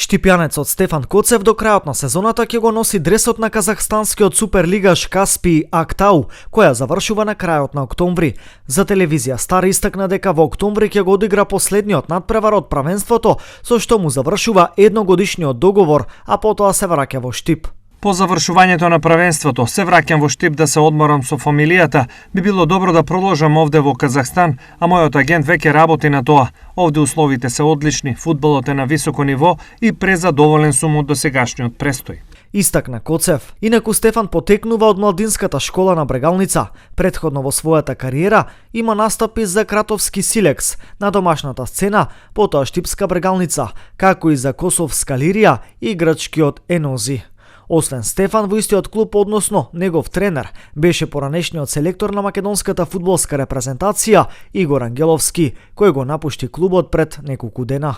Штипјанецот Стефан Коцев до крајот на сезоната ќе го носи дресот на казахстанскиот суперлигаш Каспий Актау, која завршува на крајот на октомври. За телевизија Стар истакна дека во октомври ќе го одигра последниот надпревар од правенството, со што му завршува едногодишниот договор, а потоа се враќа во Штип. По завршувањето на правенството се враќам во Штип да се одморам со фамилијата. Би било добро да продолжам овде во Казахстан, а мојот агент веќе работи на тоа. Овде условите се одлични, фудбалот е на високо ниво и презадоволен сум од досегашниот престој. Истакна Коцев. Инаку Стефан потекнува од младинската школа на Брегалница. Претходно во својата кариера има настапи за Кратовски Силекс на домашната сцена, потоа Штипска Брегалница, како и за Косовска Лирија и грчкиот Енози. Освен Стефан, во истиот клуб, односно негов тренер, беше поранешниот селектор на македонската фудбалска репрезентација Игор Ангеловски, кој го напушти клубот пред неколку дена.